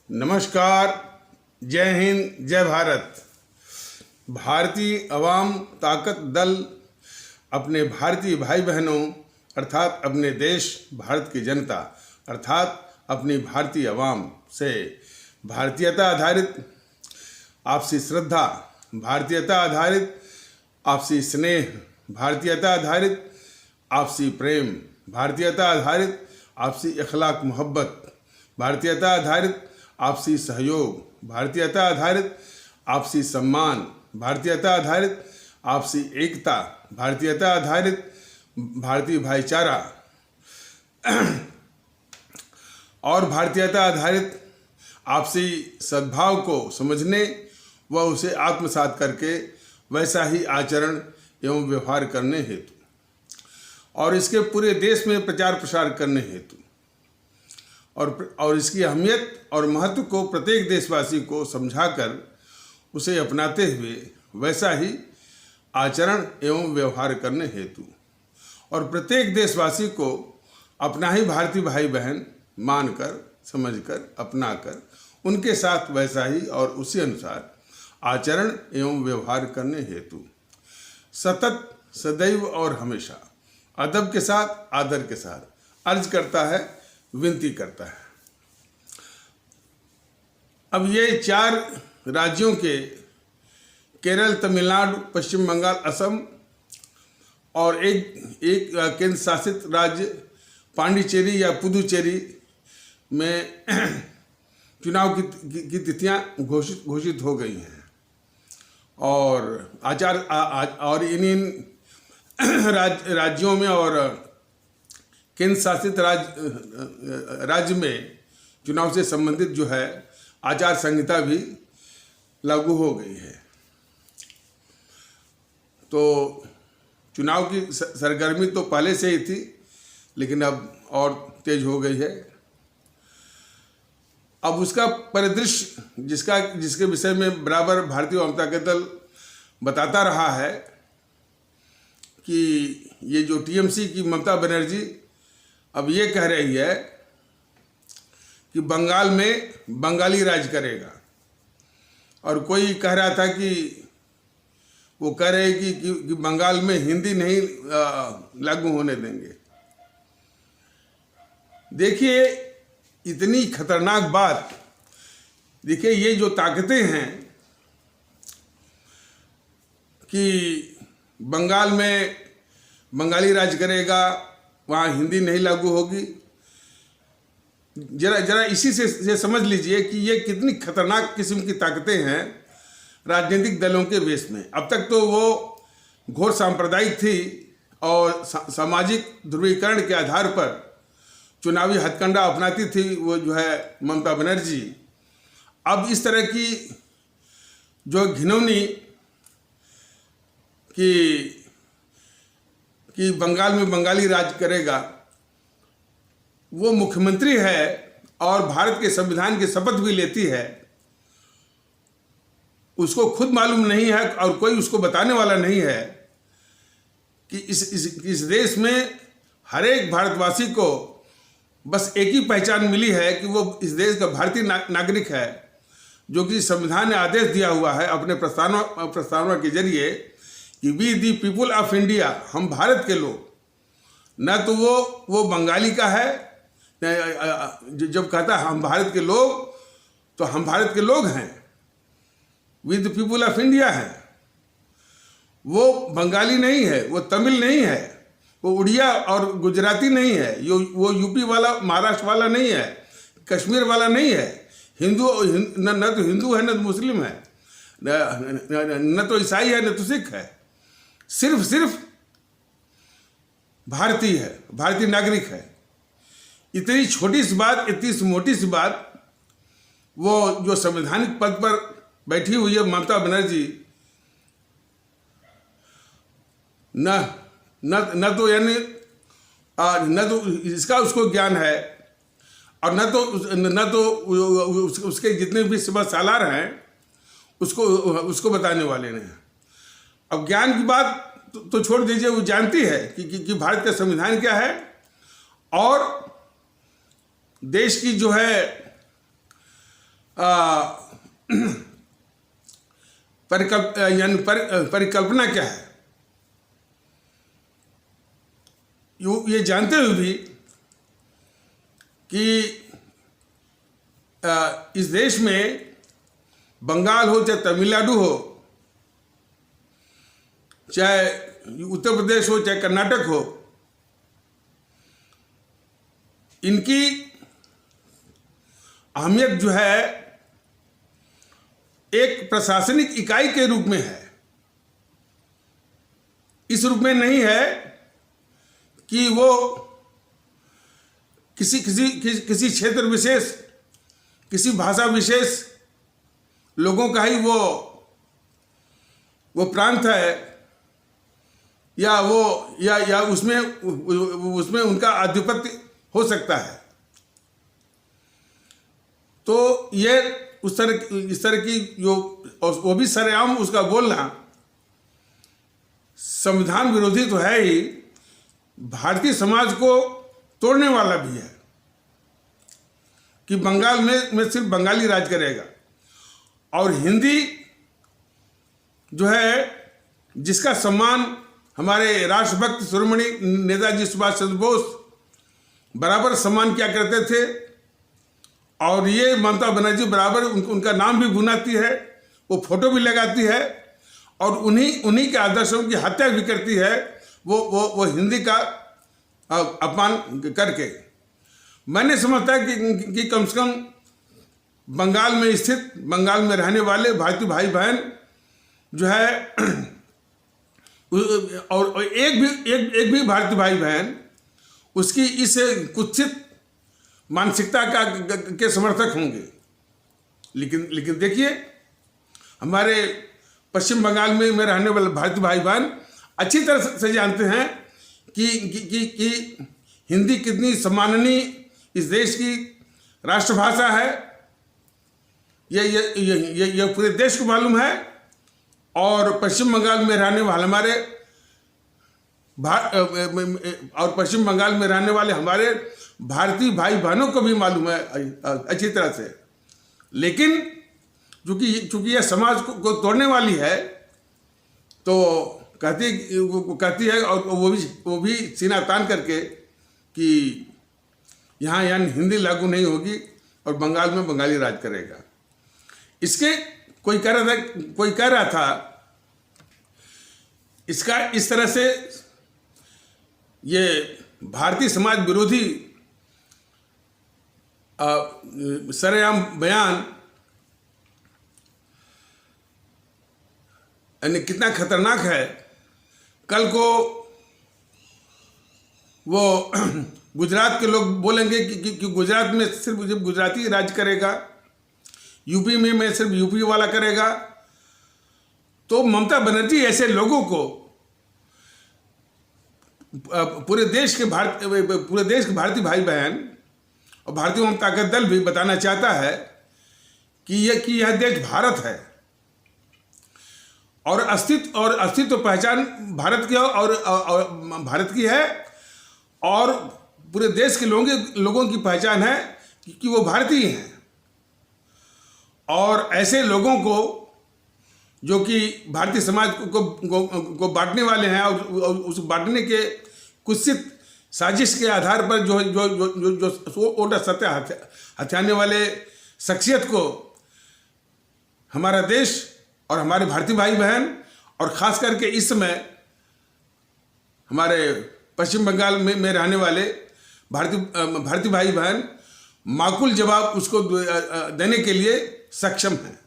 नमस्कार, जय हिंद, जय भारत। भारतीय अवाम ताकत दल अपने भारतीय भाई बहनों अर्थात अपने देश भारत की जनता अर्थात अपनी भारतीय अवाम से भारतीयता आधारित आपसी श्रद्धा, भारतीयता आधारित आपसी स्नेह, भारतीयता आधारित आपसी प्रेम, भारतीयता आधारित आपसी अखलाक मोहब्बत, भारतीयता आधारित आपसी सहयोग, भारतीयता आधारित आपसी सम्मान, भारतीयता आधारित आपसी एकता, भारतीयता आधारित भारतीय भाईचारा और भारतीयता आधारित आपसी सद्भाव को समझने व उसे आत्मसात करके वैसा ही आचरण एवं व्यवहार करने हेतु और इसके पूरे देश में प्रचार प्रसार करने हेतु और इसकी अहमियत और महत्व को प्रत्येक देशवासी को समझाकर उसे अपनाते हुए वैसा ही आचरण एवं व्यवहार करने हेतु और प्रत्येक देशवासी को अपना ही भारतीय भाई बहन मानकर, समझकर, अपनाकर उनके साथ वैसा ही और उसी अनुसार आचरण एवं व्यवहार करने हेतु सतत, सदैव और हमेशा अदब के साथ, आदर के साथ अर्ज करता है, विनती करता है। अब ये 4 राज्यों के केरल, तमिलनाडु, पश्चिम बंगाल, असम और एक केंद्र शासित राज्य पांडिचेरी या पुदुचेरी में चुनाव की तिथियां घोषित हो गई हैं और और इन राज्यों में और केंद्र शासित राज्य में चुनाव से संबंधित जो है आचार संहिता भी लागू हो गई है। तो चुनाव की सरगर्मी तो पहले से ही थी, लेकिन अब और तेज हो गई है। अब उसका परिदृश्य जिसके विषय में बराबर भारतीय जनता दल बताता रहा है कि ये जो टीएमसी की ममता बनर्जी अब ये कह रही है कि बंगाल में बंगाली राज करेगा और कोई कह रहा था कि वो कह रहे कि बंगाल में हिंदी नहीं लागू होने देंगे। देखिए, इतनी खतरनाक बात। देखिए, ये जो ताकतें हैं कि बंगाल में बंगाली राज करेगा, वहाँ हिंदी नहीं लागू होगी, जरा इसी से समझ लीजिए कि ये कितनी खतरनाक किस्म की ताकतें हैं राजनीतिक दलों के वेश में। अब तक तो वो घोर सांप्रदायिक थी और सामाजिक ध्रुवीकरण के आधार पर चुनावी हथकंडा अपनाती थी वो जो है ममता बनर्जी। अब इस तरह की जो घिनौनी कि बंगाल में बंगाली राज करेगा, वो मुख्यमंत्री है और भारत के संविधान की शपथ भी लेती है, उसको खुद मालूम नहीं है और कोई उसको बताने वाला नहीं है कि इस देश में हर एक भारतवासी को बस एक ही पहचान मिली है कि वो इस देश का भारतीय नागरिक है, जो कि संविधान ने आदेश दिया हुआ है अपने प्रस्तावना के जरिए कि we the people of India, हम भारत के लोग। न तो वो बंगाली का है, जब कहता है हम भारत के लोग, तो हम भारत के लोग हैं, we the people of India है। वो बंगाली नहीं है, वो तमिल नहीं है, वो उड़िया और गुजराती नहीं है, वो यूपी वाला, महाराष्ट्र वाला नहीं है, कश्मीर वाला नहीं है, न तो हिंदू है, न तो मुस्लिम है, न तो ईसाई है, न तो सिख है, सिर्फ भारतीय है, भारतीय नागरिक है। इतनी छोटी सी बात, इतनी सी मोटी सी बात, वो जो संवैधानिक पद पर बैठी हुई है ममता बनर्जी, न तो यानी न तो इसका उसको ज्ञान है और न तो उसके जितने भी सिपा सालार हैं उसको बताने वाले ने। अब ज्ञान की बात तो छोड़ दीजिए, वो जानती है कि भारत का संविधान क्या है और देश की जो है परिकल्पना क्या है। ये जानते हुए भी कि इस देश में बंगाल हो चाहे तमिलनाडु हो, चाहे उत्तर प्रदेश हो चाहे कर्नाटक हो, इनकी अहमियत जो है एक प्रशासनिक इकाई के रूप में है। इस रूप में नहीं है कि वो किसी क्षेत्र विशेष, किसी भाषा विशेष लोगों का ही वो प्रांत है, या उसमें उनका आधिपत्य हो सकता है। तो ये इस तरह की जो, वो भी सरेआम उसका बोलना संविधान विरोधी तो है ही, भारतीय समाज को तोड़ने वाला भी है कि बंगाल में सिर्फ बंगाली राज करेगा और हिंदी जो है, जिसका सम्मान हमारे राष्ट्रभक्त शिरोमणि नेताजी सुभाष चंद्र बोस बराबर सम्मान किया करते थे, और ये ममता बनर्जी बराबर उनका नाम भी गुनाती है, वो फोटो भी लगाती है और उन्हीं के आदर्शों की हत्या भी करती है, वो हिंदी का अपमान करके। मैंने समझता कि कम से कम बंगाल में स्थित, बंगाल में रहने वाले भारतीय भाई बहन जो है, और एक भी भारतीय भाई बहन उसकी इस कुत्सित मानसिकता के समर्थक होंगे। लेकिन देखिए, हमारे पश्चिम बंगाल में रहने वाले भारतीय भाई बहन अच्छी तरह से जानते हैं कि हिंदी कितनी सम्माननीय इस देश की राष्ट्रभाषा है। ये पूरे देश को मालूम है, और पश्चिम बंगाल में रहने वाले हमारे भारतीय भाई बहनों को भी मालूम है अच्छी तरह से। लेकिन चूंकि यह समाज को तोड़ने वाली है, तो कहती है, और वो भी सीना तान करके कि यहाँ हिंदी लागू नहीं होगी और बंगाल में बंगाली राज करेगा। इसके कोई कह रहा था इसका इस तरह से ये भारतीय समाज विरोधी सरेआम बयान यानी कितना खतरनाक है। कल को वो गुजरात के लोग बोलेंगे कि गुजरात में सिर्फ गुजराती राज करेगा, यूपी में सिर्फ यूपी वाला करेगा। तो ममता बनर्जी ऐसे लोगों को पूरे देश के भारतीय भाई बहन और भारतीय जनता ताकत दल भी बताना चाहता है कि यह देश भारत है, और अस्तित्व पहचान भारत की और भारत की है, और पूरे देश के लोगों की पहचान है कि वो भारतीय हैं। और ऐसे लोगों को जो कि भारतीय समाज को बांटने वाले हैं, और उस बांटने के कुत्सित साजिश के आधार पर जो ओटा सत्या हथियाने वाले शख्सियत को हमारा देश और हमारे भारतीय भाई बहन, और ख़ास करके इस समय हमारे पश्चिम बंगाल में रहने वाले भारतीय भाई बहन माकूल जवाब उसको देने के लिए सक्षम हैं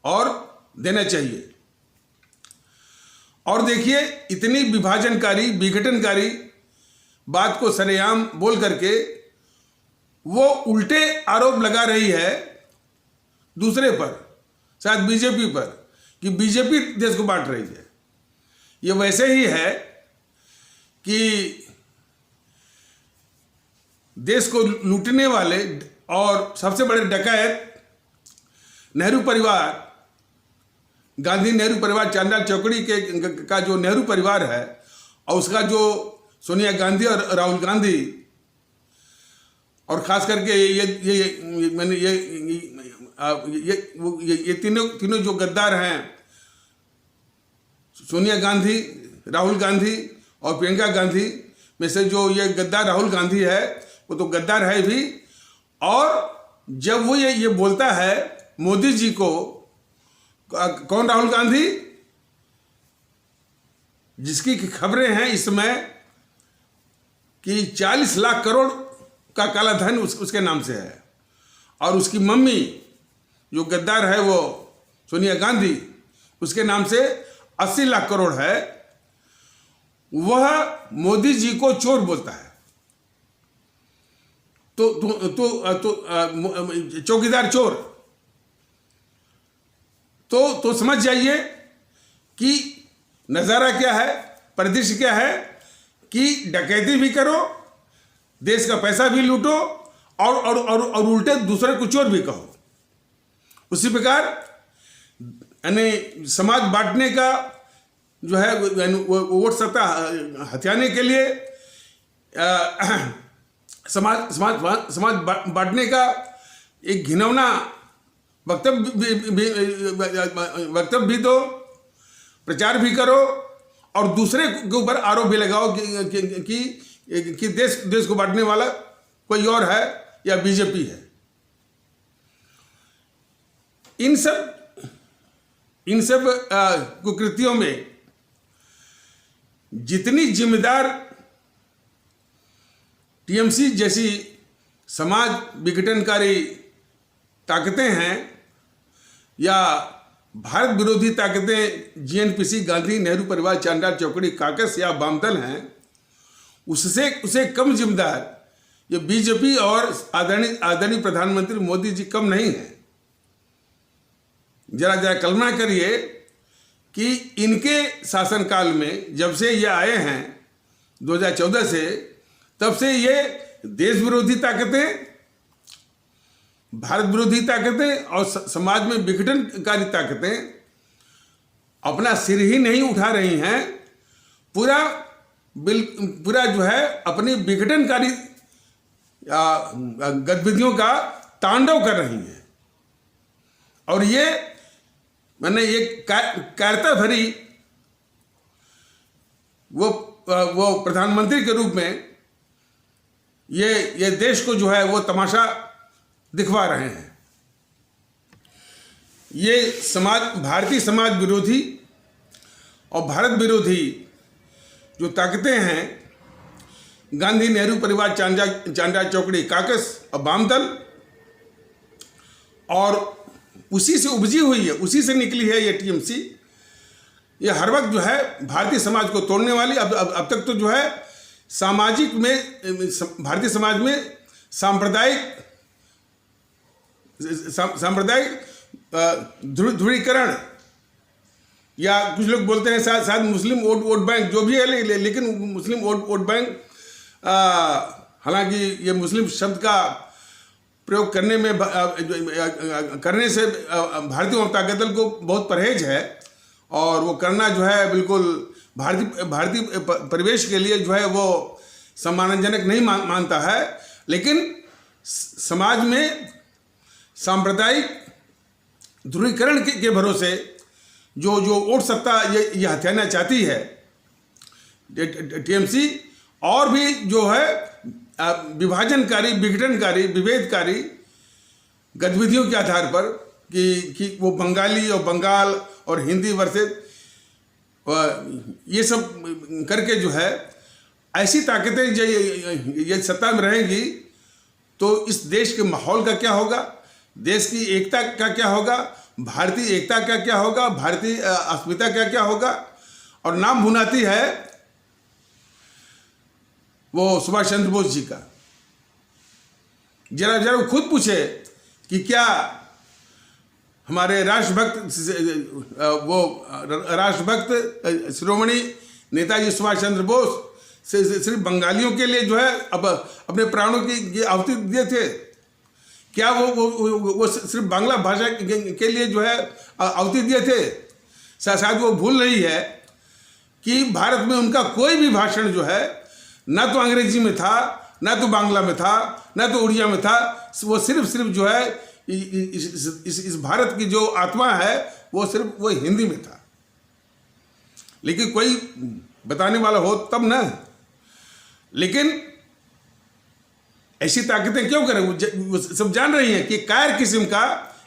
और देना चाहिए। और देखिए, इतनी विभाजनकारी, विघटनकारी बात को सरेआम बोल करके वो उल्टे आरोप लगा रही है दूसरे पर, शायद बीजेपी पर, कि बीजेपी देश को बांट रही है। ये वैसे ही है कि देश को लूटने वाले और सबसे बड़े डकैत नेहरू परिवार, गांधी नेहरू परिवार, चांदा चौकड़ी का जो नेहरू परिवार है, और उसका जो सोनिया गांधी और राहुल गांधी, और ख़ास करके ये ये तीनों जो गद्दार हैं, सोनिया गांधी, राहुल गांधी और प्रियंका गांधी में से जो ये गद्दार राहुल गांधी है वो तो गद्दार है भी। और जब वो ये बोलता है मोदी जी को, कौन राहुल गांधी, जिसकी खबरें हैं इस समय कि 40 लाख करोड़ का काला धन उसके नाम से है, और उसकी मम्मी जो गद्दार है वो सोनिया गांधी, उसके नाम से 80 लाख करोड़ है। वह मोदी जी को चोर बोलता है। तो चौकीदार चोर। तो समझ जाइए कि नजारा क्या है, परिदृश्य क्या है कि डकैती भी करो, देश का पैसा भी लूटो और उल्टे दूसरे को चोर भी कहो। उसी प्रकार यानी समाज बांटने का जो है वोट सत्ता हथियाने के लिए समाज बांटने का एक घिनौना वक्तव्य भी दो, प्रचार भी करो और दूसरे के ऊपर आरोप भी लगाओ कि देश को बांटने वाला कोई और है या बीजेपी है। इन सब कुकृतियों में जितनी जिम्मेदार टीएमसी जैसी समाज विघटनकारी ताकतें हैं या भारत विरोधी ताकतें जीएनपीसी, गांधी, नेहरू परिवार, चांडाल चौकड़ी, काकस या वामदल हैं, उससे कम जिम्मेदार ये बीजेपी और आदरणीय प्रधानमंत्री मोदी जी कम नहीं हैं। जरा कल्पना करिए कि इनके शासनकाल में जब से ये आए हैं 2014 से, तब से ये देश विरोधी ताकतें, भारत विरोधी ताकतें और समाज में विघटनकारी ताकतें अपना सिर ही नहीं उठा रही हैं, पूरा जो है अपनी विघटनकारी गतिविधियों का तांडव कर रही हैं। और ये मैंने एक कायरता भरी वो प्रधानमंत्री के रूप में ये देश को जो है वो तमाशा दिखवा रहे हैं। ये भारतीय समाज विरोधी और भारत विरोधी जो ताकतें हैं, गांधी, नेहरू परिवार, चांडाल चौकड़ी, काकस और वामदल, और उसी से उपजी हुई है, उसी से निकली है ये टीएमसी। ये हर वक्त जो है भारतीय समाज को तोड़ने वाली, अब तक तो जो है सामाजिक में, भारतीय समाज में सांप्रदायिक ध्रुवीकरण, या कुछ लोग बोलते हैं शायद मुस्लिम वोट बैंक, जो भी है, लेकिन मुस्लिम वोट बैंक, हालांकि ये मुस्लिम शब्द का प्रयोग करने से भारतीय जनता दल को बहुत परहेज है, और वो करना जो है बिल्कुल भारतीय परिवेश के लिए जो है वो सम्मानजनक नहीं मानता है। लेकिन समाज में सांप्रदायिक ध्रुवीकरण के भरोसे जो वोट सत्ता ये हथियाना चाहती है टीएमसी, और भी जो है विभाजनकारी, विघटनकारी, विभेदकारी गतिविधियों के आधार पर कि वो बंगाली और बंगाल और हिंदी वर्सेस ये सब करके जो है ऐसी ताकतें ये सत्ता में रहेंगी तो इस देश के माहौल का क्या होगा, देश की एकता का क्या होगा, भारतीय एकता का क्या होगा, भारतीय अस्मिता का क्या होगा। और नाम भुनाती है वो सुभाष चंद्र बोस जी का। जरा वो खुद पूछे कि क्या हमारे राष्ट्रभक्त शिरोमणि नेताजी सुभाष चंद्र बोस सिर्फ बंगालियों के लिए जो है अब अपने प्राणों की आहुति दिए थे? क्या वो सिर्फ बांग्ला भाषा के लिए जो है आहुति दिए थे? शायद वो भूल रही है कि भारत में उनका कोई भी भाषण जो है ना तो अंग्रेजी में था, ना तो बांग्ला में था, ना तो उड़िया में था। वो सिर्फ जो है इस भारत की जो आत्मा है वो सिर्फ वो हिंदी में था। लेकिन कोई बताने वाला हो तब ना। लेकिन ऐसी ताकतें क्यों करें? वो सब जान रही हैं कि कायर किस्म का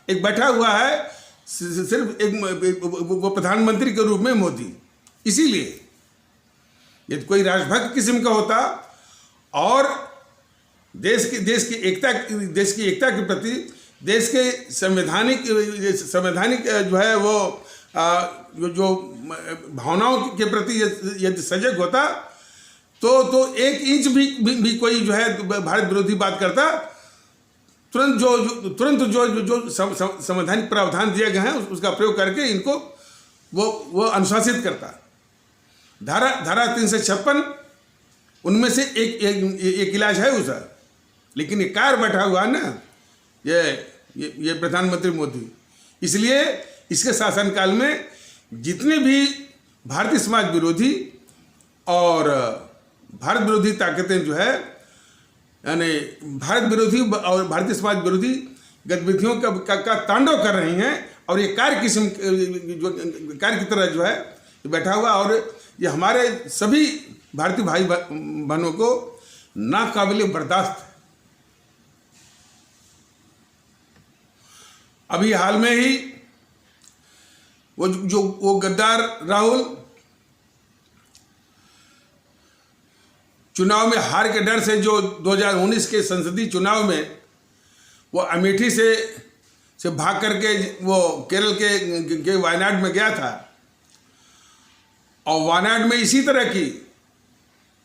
एक बैठा हुआ है सिर्फ एक वो प्रधानमंत्री के रूप में मोदी। इसीलिए यदि कोई राष्ट्रभक्त किस्म का होता और देश की एकता के प्रति, देश के संवैधानिक जो है वो जो भावनाओं के प्रति यदि सजग होता तो एक इंच भी कोई जो है भारत विरोधी बात करता, तुरंत जो संवैधानिक प्रावधान दिए गए हैं उसका प्रयोग करके इनको वो अनुशासित करता। धारा 356 उनमें से एक इलाज है उसका। लेकिन ये कार बैठा हुआ है ना ये प्रधानमंत्री मोदी। इसलिए इसके शासनकाल में जितने भी भारतीय समाज विरोधी और भारत विरोधी ताकतें जो है यानी भारत विरोधी और भारतीय समाज विरोधी गतिविधियों का तांडव कर रही हैं और ये कार्य की तरह जो है बैठा हुआ, और ये हमारे सभी भारतीय भाई बहनों को नाकाबिले बर्दाश्त है। अभी हाल में ही वो गद्दार राहुल चुनाव में हार के डर से जो 2019 के संसदीय चुनाव में वो अमेठी से भाग करके वो केरल के वायनाड में गया था, और वायनाड में इसी तरह की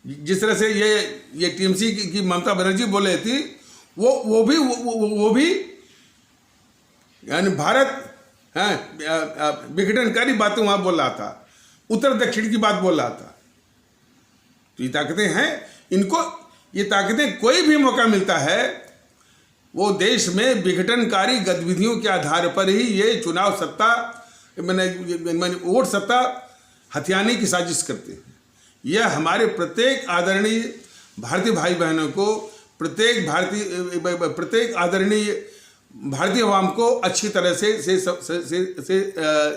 जिस तरह से ये टीएमसी की ममता बनर्जी बोले थी वो भी यानी भारत विघटनकारी बातें वहां बोल रहा था, उत्तर दक्षिण की बात बोल रहा था। तो ये ताकतें हैं, ये ताकतें कोई भी मौका मिलता है वो देश में विघटनकारी गतिविधियों के आधार पर ही ये चुनाव सत्ता मैंने वोट सत्ता हथियाने की साजिश करते हैं। यह हमारे प्रत्येक आदरणीय भारतीय भाई बहनों को, प्रत्येक आदरणीय भारतीय अवाम को अच्छी तरह से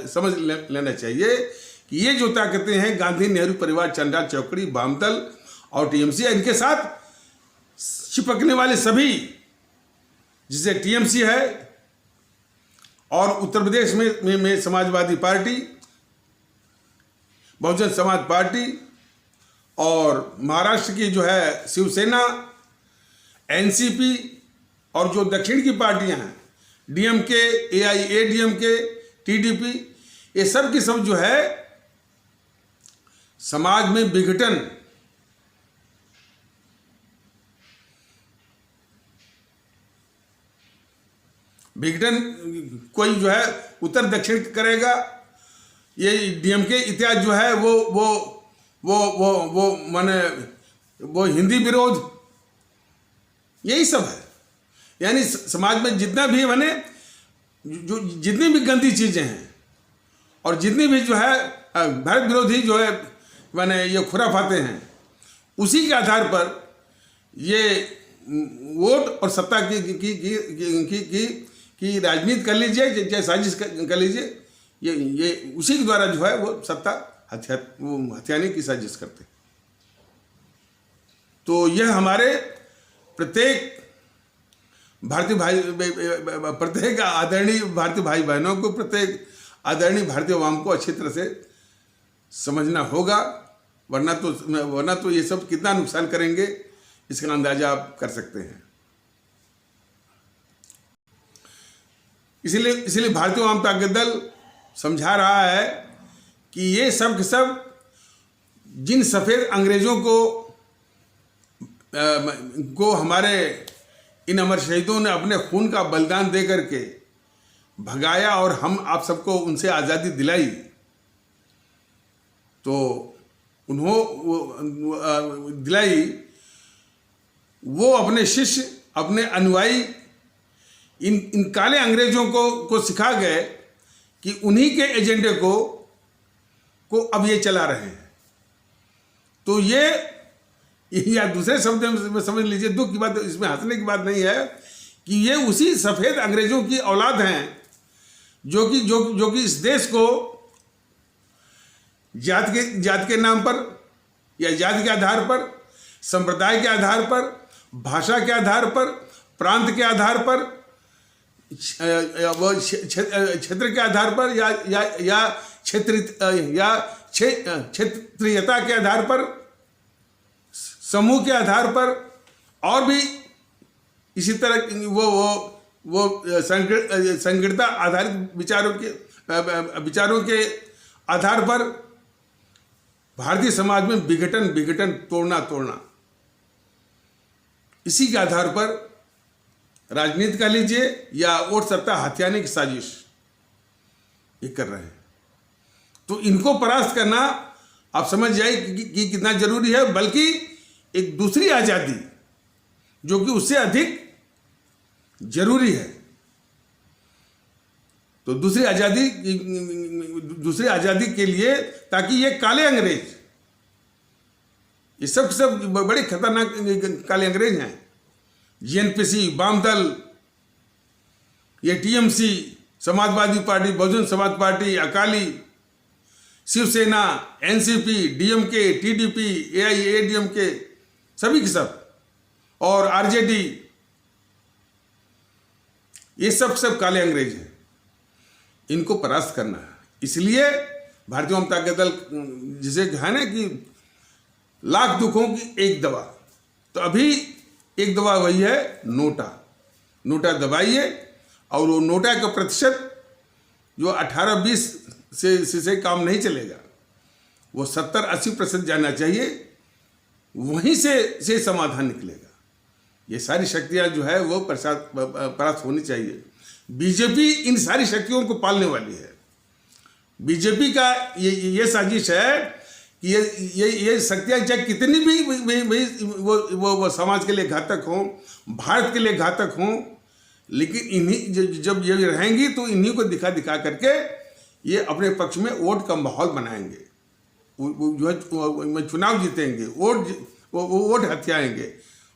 समझ लेना चाहिए कि ये जो ताकतें हैं गांधी नेहरू परिवार, चंडाल चौकड़ी, वामदल और टीएमसी, इनके साथ चिपकने वाले सभी, जिसे टीएमसी है और उत्तर प्रदेश में समाजवादी पार्टी, बहुजन समाज पार्टी, और महाराष्ट्र की जो है शिवसेना, एनसीपी, और जो दक्षिण की पार्टियां हैं डीएमके, एआईएडीएमके, टीडीपी, ये सब की सब जो है समाज में विघटन कोई जो है उत्तर दक्षिण करेगा, ये डीएमके इत्यादि जो है वो माने वो हिंदी विरोध, यही सब है। यानी समाज में जितना भी माने जो जितनी भी गंदी चीजें हैं और जितनी भी जो है भारत विरोधी जो है माने ये खुराफाते हैं, उसी के आधार पर ये वोट और सत्ता की राजनीति कर लीजिए, चाहे साजिश कर लीजिए, ये उसी के द्वारा जो है वो सत्ता हथियाने की साजिश करते हैं। तो यह हमारे प्रत्येक आदरणीय भारतीय भाई बहनों को, प्रत्येक आदरणीय भारतीय अवाम को अच्छी तरह से समझना होगा, वरना तो ये सब कितना नुकसान करेंगे इसका अंदाजा आप कर सकते हैं। इसलिए भारतीय अवाम ताकत दल समझा रहा है कि ये सब के सब जिन सफ़ेद अंग्रेज़ों को हमारे इन अमर शहीदों ने अपने खून का बलिदान दे करके भगाया और हम आप सबको उनसे आज़ादी दिलाई, तो वो अपने शिष्य, अपने अनुयायी इन काले अंग्रेजों को सिखा गए कि उन्हीं के एजेंडे को अब ये चला रहे हैं। तो ये या दूसरे शब्द में समझ लीजिए, दुख की बात इसमें हंसने की बात नहीं है कि ये उसी सफ़ेद अंग्रेजों की औलाद हैं जो कि इस देश को जात के नाम पर या जाति के आधार पर, संप्रदाय के आधार पर, भाषा के आधार पर, प्रांत के आधार पर, क्षेत्र के आधार पर या क्षेत्रीयता के आधार पर, समूह के आधार पर, और भी इसी तरह वो संकीर्णता आधारित विचारों के आधार पर भारतीय समाज में विघटन तोड़ना इसी के आधार पर राजनीति कह लीजिए या वोट सत्ता हथियाने की साजिश ये कर रहे हैं। तो इनको परास्त करना आप समझ जाए कि कितना जरूरी है, बल्कि एक दूसरी आज़ादी जो कि उससे अधिक जरूरी है। तो दूसरी आज़ादी के लिए, ताकि ये काले अंग्रेज, ये सब बड़े खतरनाक काले अंग्रेज हैं, जीएनपीसी, वामदल, ये TMC, Samajwadi party, Bahujan Samaj party, Akali, Shiv Sena, NCP, DMK, TDP, AIADMK, सभी के सब, और आरजेडी, ये सब काले अंग्रेज हैं। इनको परास्त करना है। इसलिए भारतीय जनता दल, जिसे है ना कि लाख दुखों की एक दवा, तो अभी एक दवा वही है नोटा दबाइए, और वो नोटा का प्रतिशत जो 18-20 से काम नहीं चलेगा, वो 70-80% जाना चाहिए, वहीं से समाधान निकलेगा। ये सारी शक्तियां जो है वो परास्त होनी चाहिए। बीजेपी इन सारी शक्तियों को पालने वाली है। बीजेपी का ये साजिश है कि ये शक्तियां चाहे कितनी भी वो समाज के लिए घातक हों, भारत के लिए घातक हों, लेकिन इन्हीं जब ये रहेंगी तो इन्हीं को दिखा करके ये अपने पक्ष में वोट का माहौल बनाएंगे, जो है चुनाव जीतेंगे, वोट हथियाएंगे,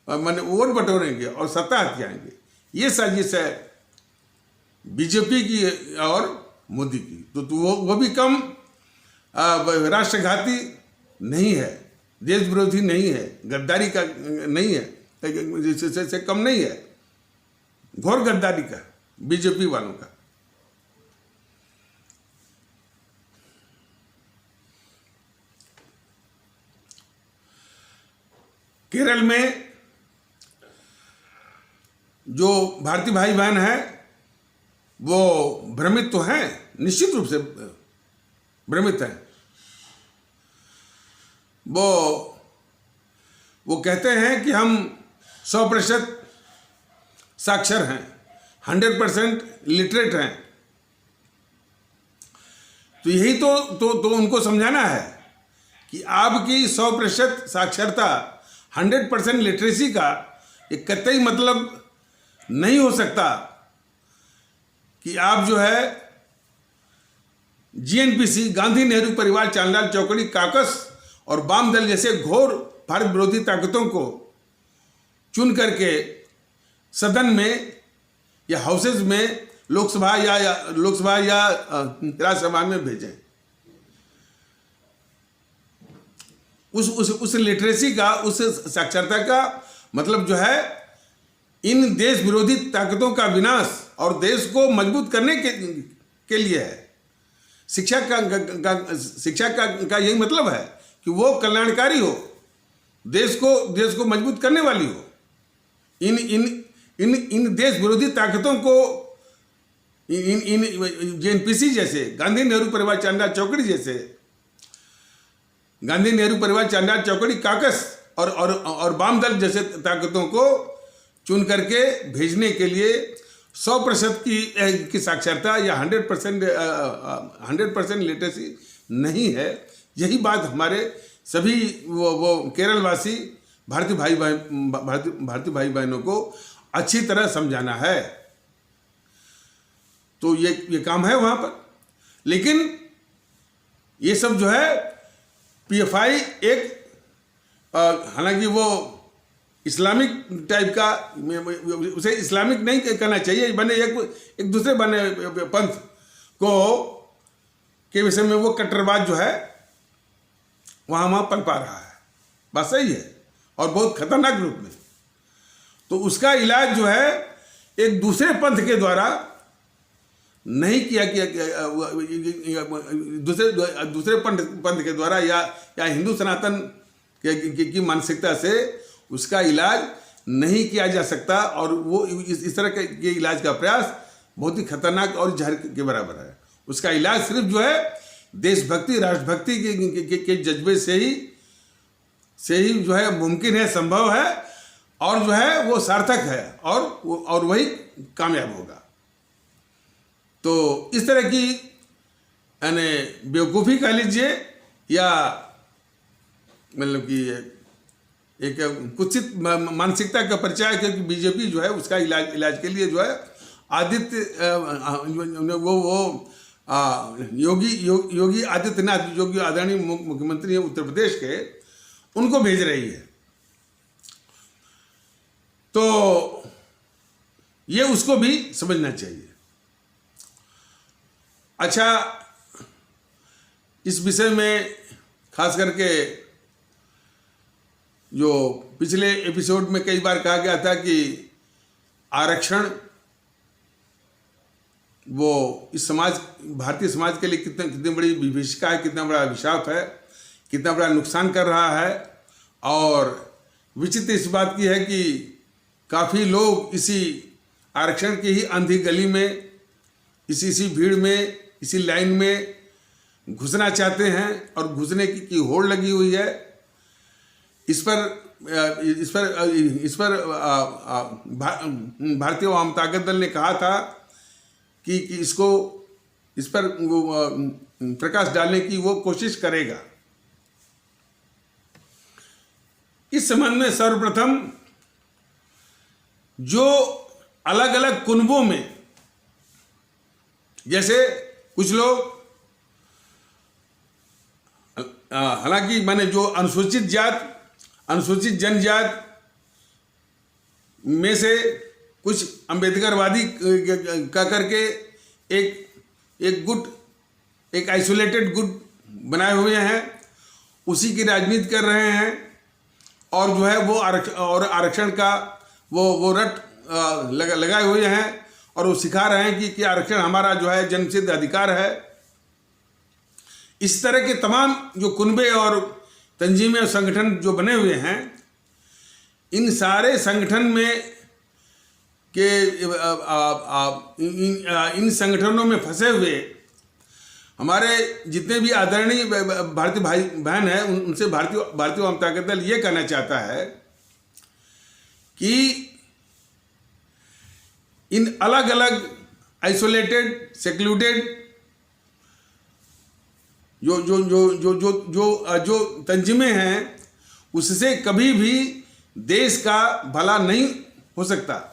माने वोट बटोरेंगे और सत्ता हथियाएंगे। ये साजिश है बीजेपी की और मोदी की। तो वो भी कम राष्ट्रघाती नहीं है, देश विरोधी नहीं है, गद्दारी का नहीं है, से कम नहीं है, घोर गद्दारी का बीजेपी वालों का। केरल में जो भारतीय भाई बहन है वो भ्रमित तो हैं, निश्चित रूप से भ्रमित हैं। वो कहते हैं कि हम 100% साक्षर हैं, 100% लिटरेट हैं। तो यही तो उनको समझाना है कि आपकी 100% साक्षरता, 100% लिटरेसी का एक कतई मतलब नहीं हो सकता कि आप जो है जीएनपीसी, गांधी नेहरू परिवार, चांदलाल चौकड़ी, काकस और वाम दल जैसे घोर भारत विरोधी ताकतों को चुन करके सदन में या हाउसेज में लोकसभा या राज्यसभा में भेजें। उस लिटरेसी का, उस साक्षरता का मतलब जो है इन देश विरोधी ताकतों का विनाश और देश को मजबूत करने के लिए है। शिक्षा का यही मतलब है कि वो कल्याणकारी हो, देश को मजबूत करने वाली हो। इन देश विरोधी ताकतों को, इन जेएनपीसी जैसे, गांधी नेहरू परिवार चांदलाल चौकड़ी जैसे, गांधी नेहरू परिवार चांदलाल चौकड़ी, काकस और वाम दल जैसे ताकतों को चुन करके भेजने के लिए 100% की साक्षरता या 100% लिटरेसी नहीं है। यही बात हमारे सभी वो केरलवासी भारतीय भाई बहनों को अच्छी तरह समझाना है। तो ये काम है वहाँ पर। लेकिन ये सब जो है पीएफआई एक, हालांकि वो इस्लामिक टाइप का, उसे इस्लामिक नहीं कहना चाहिए, बने एक दूसरे बने पंथ को के विषय में वो कट्टरवाद जो है वहाँ पनपा रहा है। बात सही है, और बहुत खतरनाक रूप में। तो उसका इलाज जो है एक दूसरे पंथ के द्वारा नहीं किया दूसरे पंथ के द्वारा या हिंदू सनातन की मानसिकता से उसका इलाज नहीं किया जा सकता। और वो इस तरह के इलाज का प्रयास बहुत ही खतरनाक और जहर के बराबर है। उसका इलाज सिर्फ जो है देशभक्ति, राष्ट्रभक्ति के जज्बे से ही जो है मुमकिन है, संभव है, और जो है वो सार्थक है, और वही कामयाब होगा। तो इस तरह की यानी बेवकूफ़ी कह लीजिए या मतलब कि एक कुत्सित मानसिकता का परिचय है, क्योंकि बीजेपी जो है उसका इलाज के लिए जो है योगी आदित्यनाथ, जो कि आदरणीय मुख्यमंत्री है उत्तर प्रदेश के, उनको भेज रही है। तो ये उसको भी समझना चाहिए। अच्छा, इस विषय में खास करके जो पिछले एपिसोड में कई बार कहा गया था कि आरक्षण वो इस समाज, भारतीय समाज के लिए कितनी बड़ी विभीषिका है, कितना बड़ा अभिशाप है, कितना बड़ा नुकसान कर रहा है। और विचित्र इस बात की है कि काफ़ी लोग इसी आरक्षण की ही अंधी गली में, इसी भीड़ में, इसी लाइन में घुसना चाहते हैं, और घुसने की होड़ लगी हुई है। इस पर भारतीय वाम ताकत दल ने कहा था कि इस पर प्रकाश डालने की वो कोशिश करेगा। इस संबंध में सर्वप्रथम जो अलग अलग कुनबों में, जैसे कुछ लोग हालांकि माने जो अनुसूचित जात, अनुसूचित जनजात में से कुछ अंबेडकरवादी का करके एक गुट, एक आइसोलेटेड गुट बनाए हुए हैं, उसी की राजनीति कर रहे हैं, और जो है वो आरक्षण का वो रट लगाए हुए हैं, और वो सिखा रहे हैं कि आरक्षण हमारा जो है जन्मसिद्ध अधिकार है। इस तरह के तमाम जो कुनबे और तंजीमें और संगठन जो बने हुए हैं, इन सारे संगठन में के इन संगठनों में फंसे हुए हमारे जितने भी आदरणीय भारतीय भाई बहन हैं, उनसे भारतीय वाम ताकत दल ये कहना चाहता है कि इन अलग अलग आइसोलेटेड, सेक्लूडेड जो तंजीमें हैं, उससे कभी भी देश का भला नहीं हो सकता।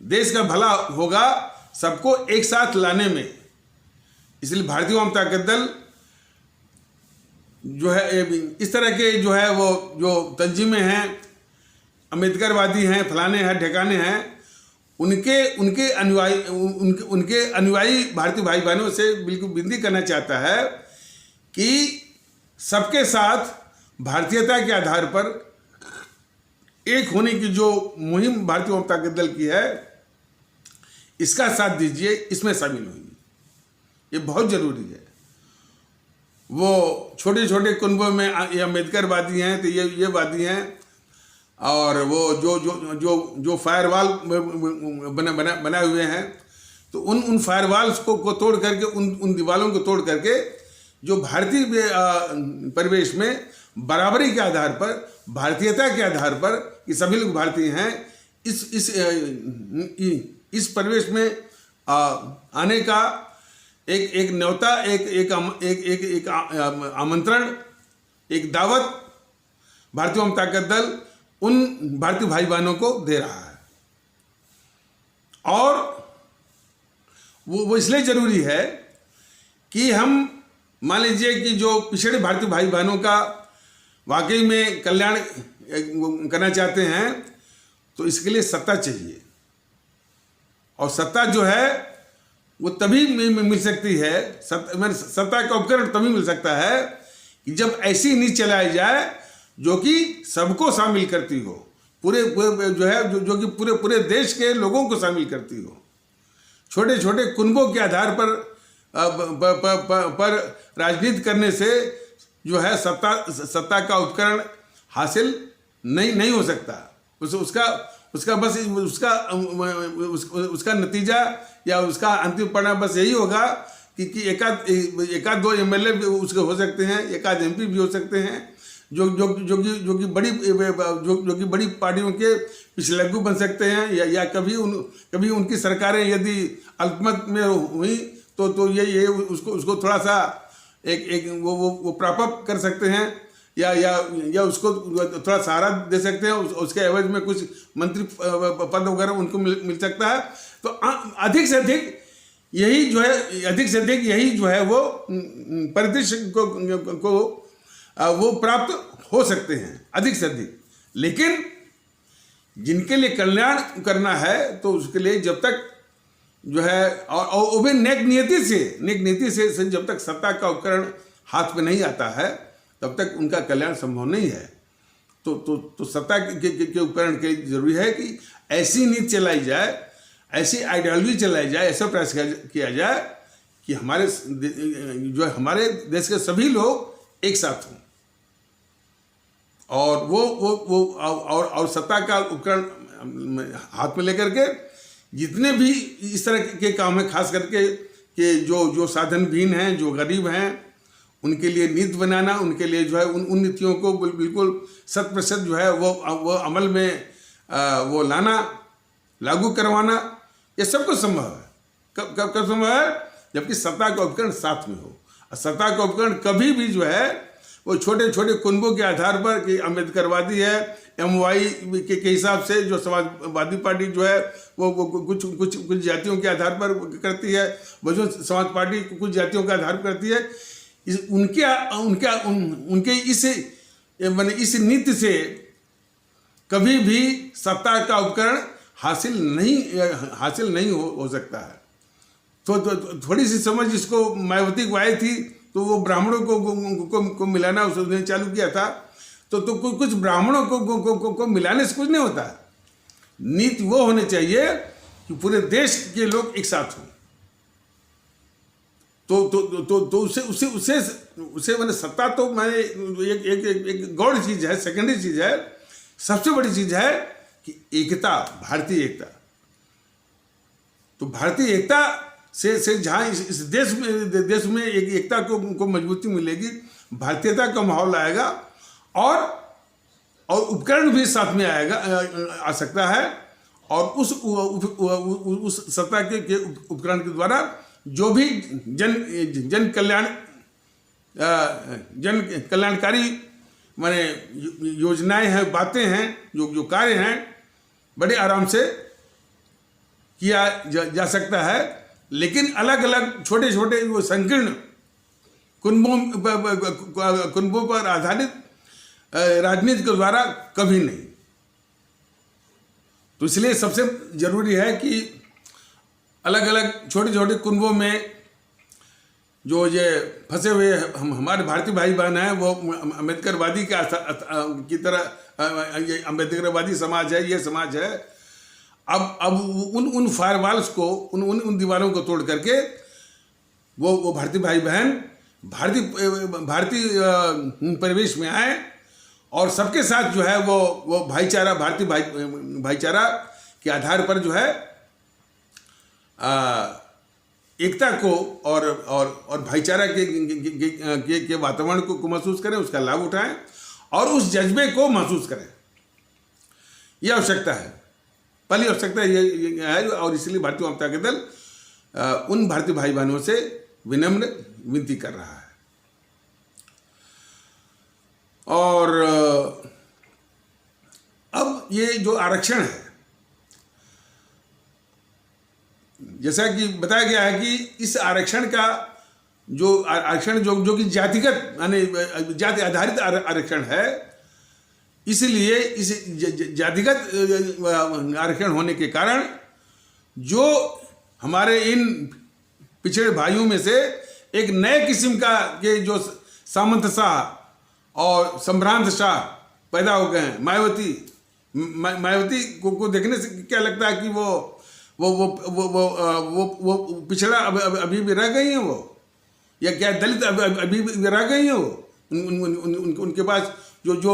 देश का भला होगा सबको एक साथ लाने में। इसलिए भारतीय वाम ताकत दल जो है इस तरह के जो है वो जो तंजीमें हैं, अम्बेडकरवादी हैं, फलाने हैं, ठिकाने हैं, उनके अनुयायी भारतीय भाई बहनों से बिल्कुल विनती करना चाहता है कि सबके साथ भारतीयता के आधार पर एक होने की जो मुहिम भारतीय वाम ताकत दल की है, इसका साथ दीजिए, इसमें शामिल होइए। ये बहुत जरूरी है। वो छोटे छोटे कुनबों में ये अम्बेडकरवादी हैं, तो ये वादी हैं, और वो जो फायरवॉल बनाए हुए हैं, तो उन फायरवॉल्स को तोड़ करके, उन दीवारों को तोड़ करके जो भारतीय परिवेश में बराबरी के आधार पर, भारतीयता के आधार पर कि सभी लोग भारतीय हैं, इस परिवेश में आने का एक न्योता, एक आमंत्रण, एक दावत भारतीय वाम ताकत दल उन भारतीय भाई बहनों को दे रहा है। और वो इसलिए जरूरी है कि हम मान लीजिए कि जो पिछड़े भारतीय भाई बहनों का वाकई में कल्याण करना चाहते हैं, तो इसके लिए सत्ता चाहिए, और सत्ता जो है वो तभी मिल सकती है, सत्ता का उपकरण तभी मिल सकता है कि जब ऐसी नीति चलाई जाए जो कि सबको शामिल करती हो, पूरे जो है जो कि पूरे देश के लोगों को शामिल करती हो। छोटे छोटे कुनबों के आधार पर राजनीति करने से जो है सत्ता का उपकरण हासिल नहीं हो सकता। उसका बस उसका नतीजा या उसका अंतिम परिणाम बस यही होगा कि एकाध दो एमएलए उसके हो सकते हैं, एकाध एमपी भी हो सकते हैं, जो कि बड़ी पार्टियों के पिछलग्गू बन सकते हैं, या कभी उनकी सरकारें यदि अल्पमत में हुई तो ये उसको थोड़ा सा एक वो प्राप अप कर सकते हैं, या उसको थोड़ा सहारा दे सकते हैं, उसके एवज में कुछ मंत्री पद वगैरह उनको मिल सकता है। तो अधिक से अधिक यही जो है वो परिदृश्य को वो प्राप्त हो सकते हैं अधिक से अधिक। लेकिन जिनके लिए कल्याण करना है तो उसके लिए जब तक जो है और वो भी नेक नीति से जब तक सत्ता का उपकरण हाथ में नहीं आता है तब तक उनका कल्याण संभव नहीं है। तो सत्ता के उपकरण के जरूरी है कि ऐसी नीति चलाई जाए, ऐसी आइडियोलॉजी चलाई जाए, ऐसा प्रयास किया जाए कि हमारे देश के सभी लोग एक साथ हों, और वो सत्ता का उपकरण हाथ में लेकर के जितने भी इस तरह के काम है, खास करके कि जो साधनहीन हैं, जो गरीब हैं, उनके लिए नीति बनाना, उनके लिए जो है उन नीतियों को बिल्कुल 100% जो है वो अमल में वो लाना, लागू करवाना, ये सब कुछ संभव है। कब संभव है? जबकि सत्ता का उपकरण साथ में हो। सत्ता का उपकरण कभी भी जो है वो छोटे छोटे कुनबों के आधार पर कि अम्बेडकरवादी है, एमवाई के हिसाब से जो समाजवादी पार्टी जो है वो कुछ जातियों के आधार पर करती है, बहुजन समाज पार्टी कुछ जातियों के आधार पर करती है। उनके इस नीति से कभी भी सत्ता का उपकरण हासिल नहीं हो सकता है। तो थोड़ी सी समझ इसको मायावती को आई थी, तो वो ब्राह्मणों को मिलाना उसने चालू किया था। तो कुछ ब्राह्मणों को मिलाने से कुछ नहीं होता। नीति वो होनी चाहिए कि पूरे देश के लोग एक साथ हों। तो उससे मैंने सत्ता तो मैंने एक गौड़ चीज है, सेकेंडरी चीज है। सबसे बड़ी चीज है कि एकता, भारतीय एकता। तो भारतीय एकता से जहाँ इस देश में एक एकता को मजबूती मिलेगी, भारतीयता का माहौल आएगा, और उपकरण भी साथ में आ सकता है। और उस सत्ता के उपकरण के द्वारा जो भी जन कल्याणकारी माने योजनाएं हैं, बातें हैं, जो कार्य हैं, बड़े आराम से किया जा सकता है। लेकिन अलग अलग छोटे छोटे वो संकीर्ण कुनबों पर आधारित राजनीति के द्वारा कभी नहीं। तो इसलिए सबसे जरूरी है कि अलग अलग छोटे छोटे कुनबों में जो ये फंसे हुए हमारे भारतीय भाई बहन हैं, वो अम्बेडकरवादी की तरह ये अम्बेडकरवादी समाज है, ये समाज है। अब उन फायरवॉल्स को, उन दीवारों को तोड़ करके वो भारतीय भाई बहन भारतीय परिवेश में आए, और सबके साथ जो है वो भाईचारा, भारतीय भाईचारा के आधार पर जो है एकता को और भाईचारा के वातावरण को महसूस करें, उसका लाभ उठाएं और उस जज्बे को महसूस करें। यह आवश्यकता है, पहली आवश्यकता ये है। और इसलिए भारतीय जनता के दल उन भारतीय भाई बहनों से विनम्र विनती कर रहा है। और अब ये जो आरक्षण है, जैसा कि बताया गया है कि इस आरक्षण का जो कि जातिगत यानी जाति आधारित आरक्षण है, इसलिए इस जातिगत आरक्षण होने के कारण जो हमारे इन पिछड़े भाइयों में से एक नए किस्म के जो सामंत शाह और संभ्रांत शाह पैदा हो गए हैं। मायावती को देखने से क्या लगता है कि वो पिछड़ा अभी भी रह गई हैं वो, या क्या दलित अभी भी रह गई हैं वो? उनके पास जो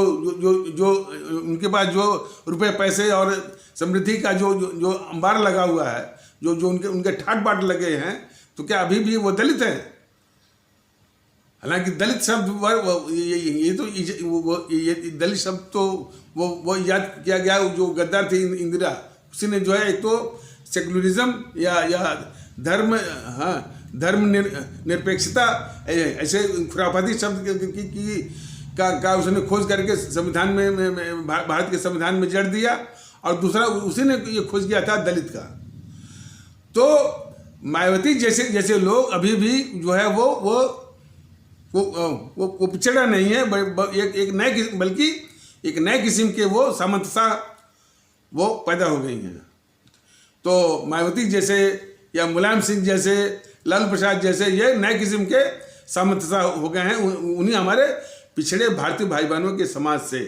उनके पास जो रुपए पैसे और समृद्धि का जो अंबार लगा हुआ है, जो उनके ठाट बाट लगे हैं, तो क्या अभी भी वो दलित हैं? हालांकि दलित शब्द ये दलित शब्द तो वो याद किया गया, जो गद्दार थी इंदिरा, उसी ने जो है एक तो सेकुलरिज्म या धर्म निरपेक्षता ऐसे खुराफाती शब्द का उसने खोज करके संविधान में भारत के संविधान में जड़ दिया, और दूसरा उसी ने ये खोज किया था दलित का। तो मायावती जैसे लोग अभी भी जो है वो पिछड़ा नहीं है, बल्कि एक नए किस्म के वो सामंत शाह वो पैदा हो गई हैं। तो मायावती जैसे या मुलायम सिंह जैसे, लालू प्रसाद जैसे, ये नए किस्म के सामंत शाह हो गए हैं, उन्हीं हमारे पिछड़े भारतीय भाई बहनों के समाज से।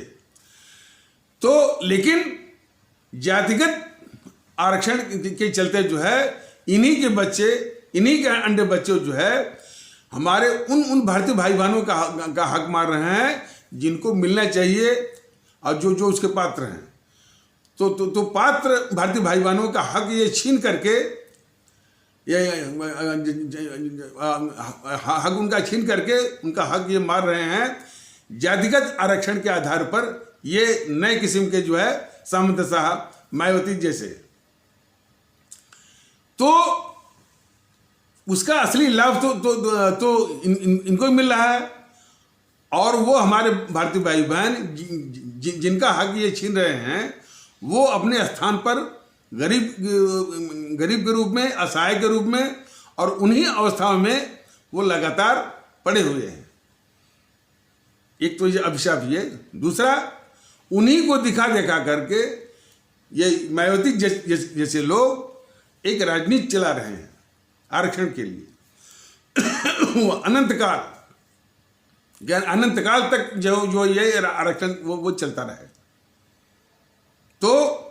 तो लेकिन जातिगत आरक्षण के चलते जो है इन्हीं के अंडे बच्चे जो है हमारे उन भारतीय भाई बहनों का हक मार रहे हैं जिनको मिलना चाहिए और जो उसके पात्र हैं। तो पात्र भारतीय भाई बहनों का हक ये छीन करके, ये हक उनका छीन करके उनका हक ये मार रहे हैं जातिगत आरक्षण के आधार पर, ये नए किस्म के जो है सामंत शाह, मायावती जैसे। तो उसका असली लाभ तो इनको मिल रहा है, और वो हमारे भारतीय भाई बहन जिनका हक ये छीन रहे हैं, वो अपने स्थान पर गरीब के रूप में, असहाय के रूप में, और उन्हीं अवस्थाओं में वो लगातार पड़े हुए हैं। एक तो ये अभिशाप, ये दूसरा उन्हीं को दिखा करके ये मायावती जैसे लोग एक राजनीति चला रहे हैं आरक्षण के लिए। वो अनंत काल तक जो ये आरक्षण वो चलता रहे। तो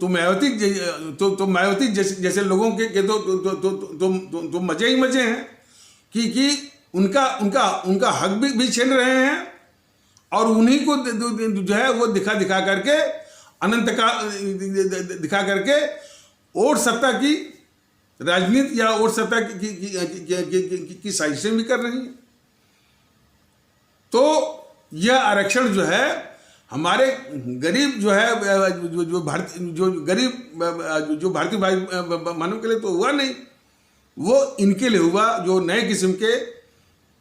मायावती जैसे लोगों के तो मजे ही मजे हैं कि उनका हक भी छीन रहे हैं, और उन्हीं को जो है वो दिखा करके अनंत काल दिखा करके और सत्ता की राजनीति या और सत्ता की साजिशें भी कर रही हैं। तो यह आरक्षण जो है हमारे गरीब जो है जो भारतीय भाई बहनों के लिए तो हुआ नहीं, वो इनके लिए हुआ जो नए किस्म के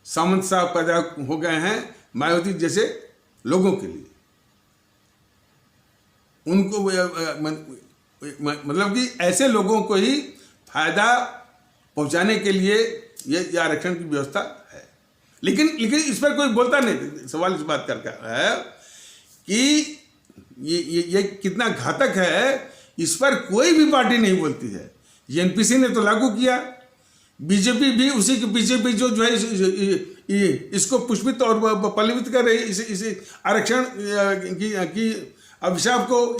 सामंत शाह पैदा हो गए हैं मायावती जैसे लोगों के लिए। उनको मतलब कि ऐसे लोगों को ही फायदा पहुंचाने के लिए ये आरक्षण की व्यवस्था है। लेकिन इस पर कोई बोलता नहीं। सवाल इस बात करके है कि ये कितना घातक है, इस पर कोई भी पार्टी नहीं बोलती है। एनपीसी ने तो लागू किया, बीजेपी भी उसी के पीछे भी जो है इसको पुष्पित और पल्लवित कर रही इस आरक्षण की अभिशाप को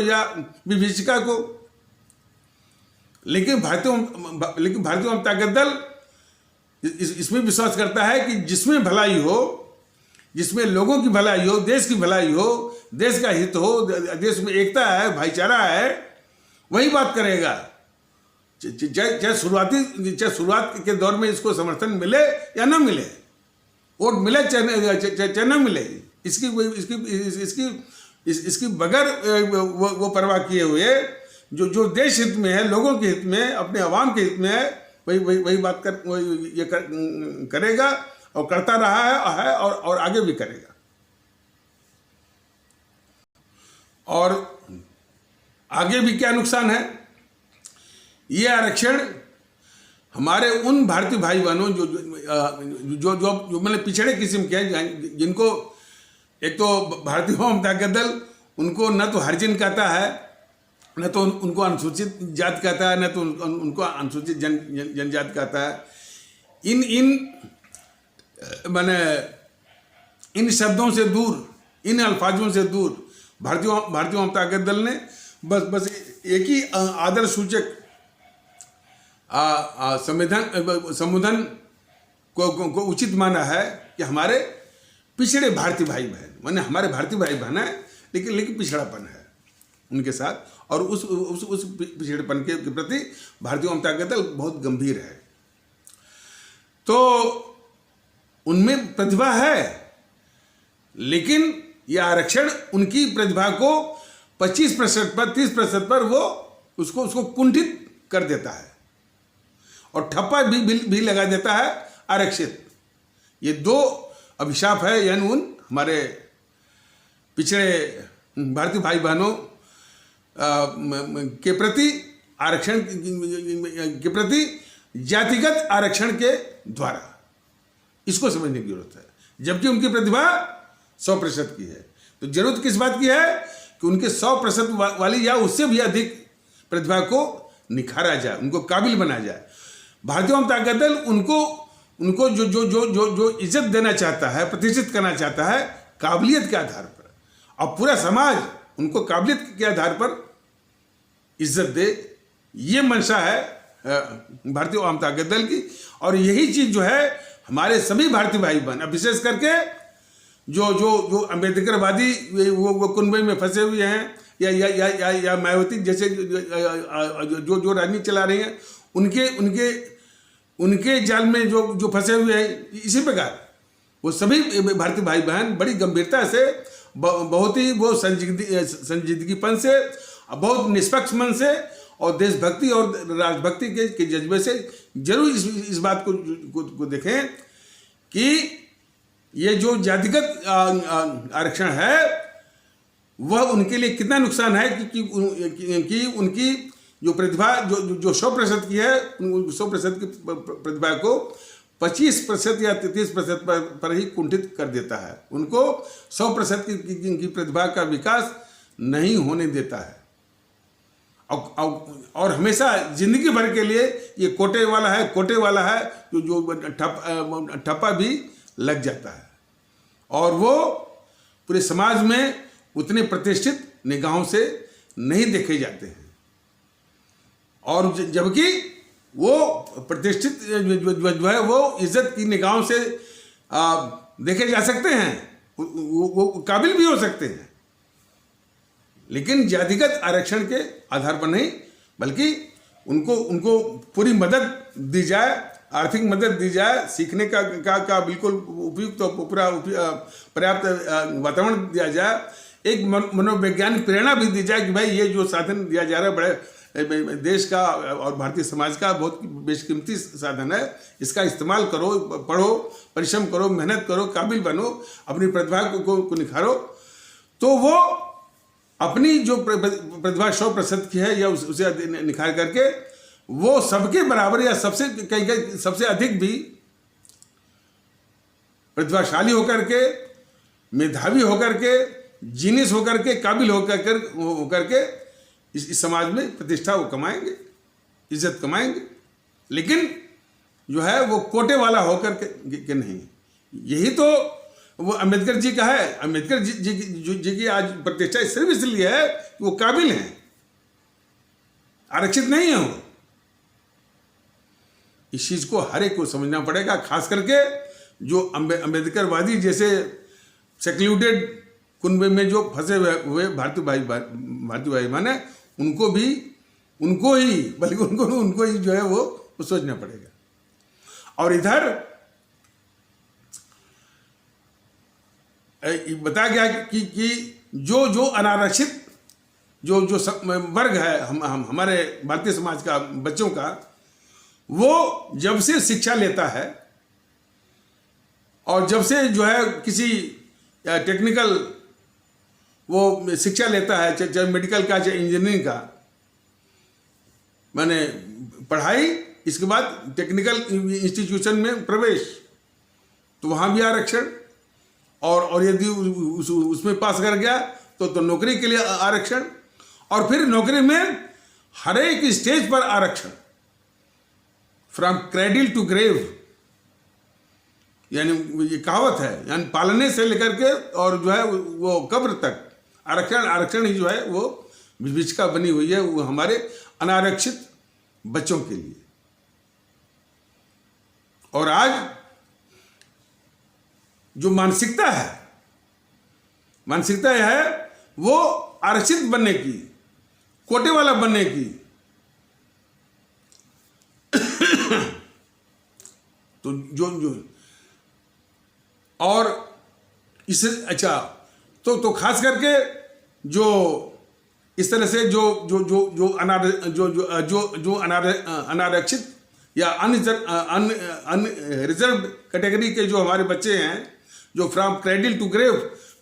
या विभीषिका को। लेकिन भारतीय जनता दल इसमें विश्वास करता है कि जिसमें भलाई हो, जिसमें लोगों की भलाई हो, देश की भलाई हो, देश का हित हो, देश में एकता है, भाईचारा है, वही बात करेगा। चाहे शुरुआत के दौर में इसको समर्थन मिले या ना मिले, वोट मिले चाहे ना मिले, इसकी बगैर वो परवाह किए हुए जो देश हित में है, लोगों के हित में, अपने आवाम के हित में है, वही बात करेगा और करता रहा है और आगे भी करेगा। और आगे भी क्या नुकसान है? ये आरक्षण हमारे उन भारतीय भाई बहनों जो मतलब पिछड़े किस्म के हैं, जिनको एक तो भारतीय जनता दल उनको न तो हरिजन कहता है, न तो उनको अनुसूचित जाति कहता है, न तो उनको अनुसूचित जनजाति कहता है। माने इन शब्दों से दूर, इन अल्फाजों से दूर भारतीय जनता दल ने बस एक ही आदर्श सूचक संबोधन को उचित माना है कि हमारे पिछड़े भारतीय भाई बहन, माने हमारे भारतीय भाई बहन है, लेकिन पिछड़ापन है उनके साथ, और उस पिछड़ेपन के प्रति भारतीय जनता दल बहुत गंभीर है। तो उनमें प्रतिभा है, लेकिन यह आरक्षण उनकी प्रतिभा को 25% पर 30% पर वो उसको कुंठित कर देता है और ठप्पा भी लगा देता है आरक्षित। ये दो अभिशाप है यानी उन हमारे पिछड़े भारतीय भाई बहनों के प्रति आरक्षण के प्रति जातिगत आरक्षण के द्वारा, इसको समझने की जरूरत है। जबकि उनकी प्रतिभा 100% की है, तो जरूरत किस बात की है कि उनके 100% वाली या उससे भी अधिक प्रतिभा को निखारा जाए, उनको काबिल बनाया जाए। भारतीय जनता दल उनको जो इज्जत देना चाहता है, प्रतिष्ठित करना चाहता है काबिलियत के आधार पर, और पूरा समाज उनको काबिलियत के आधार पर इज्जत दे, ये मंशा है भारतीय जनता दल की। और यही चीज जो है हमारे सभी भारतीय भाई बहन, विशेष करके जो अम्बेडकरवादी वो कुनबे में फंसे हुए हैं, या मायावती जैसे जो राजनीति चला रही हैं, उनके जाल में जो फंसे हुए हैं, इसी प्रकार वो सभी भारतीय भाई बहन बड़ी गंभीरता से, बहुत ही वो संजीदगीपन से, बहुत निष्पक्ष मन से और देशभक्ति और राष्ट्रभक्ति के जज्बे से जरूर इस बात को देखें कि ये जो जातिगत आरक्षण है वह उनके लिए कितना नुकसान है कि उनकी जो प्रतिभा जो 100% की है, 100% की प्रतिभा को 25% या 33% पर ही कुंठित कर देता है, उनको 100% की प्रतिभा का विकास नहीं होने देता है। और हमेशा जिंदगी भर के लिए ये कोटे वाला है जो ठप्पा भी लग जाता है, और वो पूरे समाज में उतने प्रतिष्ठित निगाहों से नहीं देखे जाते हैं। और जबकि वो प्रतिष्ठित जो है वो इज्जत की निगाहों से देखे जा सकते हैं, वो काबिल भी हो सकते हैं, लेकिन जातिगत आरक्षण के आधार पर नहीं, बल्कि उनको पूरी मदद दी जाए, आर्थिक मदद दी जाए, सीखने का बिल्कुल उपयुक्त पूरा पर्याप्त वातावरण दिया जाए, एक मनोवैज्ञानिक प्रेरणा भी दी जाए कि भाई ये जो साधन दिया जा रहा है बड़े देश का और भारतीय समाज का बहुत बेशकीमती साधन है, इसका इस्तेमाल करो, पढ़ो, परिश्रम करो, मेहनत करो, काबिल बनो, अपनी प्रतिभा को निखारो। तो वो अपनी जो प्रतिभा 100% की है या उसे निखार करके वो सबके बराबर या सबसे अधिक भी प्रतिभाशाली होकर के, मेधावी होकर के, जीनियस होकर के, काबिल होकर के इस समाज में प्रतिष्ठा वो कमाएंगे, इज्जत कमाएंगे, लेकिन जो है वो कोटे वाला होकर के नहीं। यही तो वो अम्बेडकर जी का है। अम्बेडकर जी की आज प्रतिष्ठा सिर्फ इसलिए है कि वो काबिल हैं, आरक्षित नहीं है वो। इस चीज को हर एक को समझना पड़ेगा, खास करके जो अम्बेडकरवादी जैसे सेक्लूडेड कुनबे में जो फंसे हुए भारतीय भाई बहन है, उनको ही जो है वो सोचना पड़ेगा। और इधर बताया गया कि जो अनारक्षित जो वर्ग है हमारे भारतीय समाज का, बच्चों का, वो जब से शिक्षा लेता है और जब से जो है किसी टेक्निकल वो शिक्षा लेता है, चाहे मेडिकल का चाहे इंजीनियरिंग का, माने पढ़ाई, इसके बाद टेक्निकल इंस्टीट्यूशन में प्रवेश, तो वहाँ भी आरक्षण, और यदि उसमें पास कर गया तो नौकरी के लिए आरक्षण, और फिर नौकरी में हर एक स्टेज पर आरक्षण, फ्रॉम क्रेडिल टू ग्रेव, यानी ये कहावत है, यानी पालने से लेकर के और जो है वो कब्र तक आरक्षण ही जो है वो विभिचिका बनी हुई है, वो हमारे अनारक्षित बच्चों के लिए। और आज जो मानसिकता है वो आरक्षित बनने की, कोटे वाला बनने की। तो जो और इसे अच्छा तो खास करके जो इस तरह से जो अनारक्षित या अनरिजर्व कैटेगरी के जो हमारे बच्चे हैं, जो फ्रॉम क्रेडिल टू ग्रेव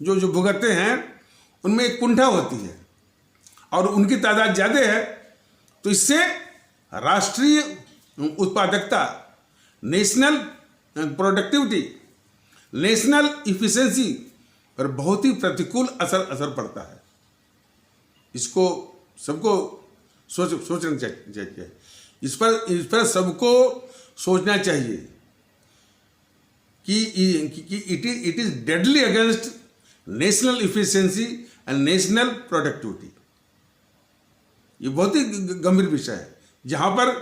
जो भुगतते हैं, उनमें एक कुंठा होती है और उनकी तादाद ज़्यादा है। तो इससे राष्ट्रीय उत्पादकता, नेशनल प्रोडक्टिविटी, नेशनल इफिशिएंसी पर बहुत ही प्रतिकूल असर पड़ता है। इसको सबको सोचना चाहिए, इस पर सबको सोचना चाहिए कि it is deadly against national efficiency and national productivity. ये बहुत ही गंभीर विषय है, जहां पर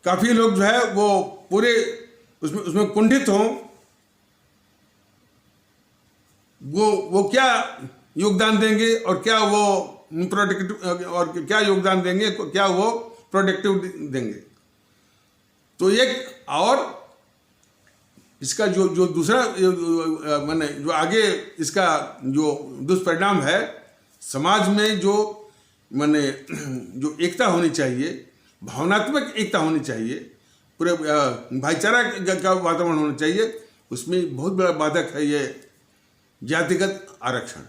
काफी लोग जो है वो पूरे उसमें कुंठित हों। वो क्या योगदान देंगे और क्या वो प्रोडक्टिव और क्या योगदान देंगे, क्या वो प्रोडक्टिव देंगे। तो एक और इसका जो दूसरा माने जो आगे इसका जो दुष्परिणाम है, समाज में जो माने जो एकता होनी चाहिए, भावनात्मक एकता होनी चाहिए, पूरे भाईचारा का वातावरण होना चाहिए, उसमें बहुत बड़ा बाधक है ये जातिगत आरक्षण।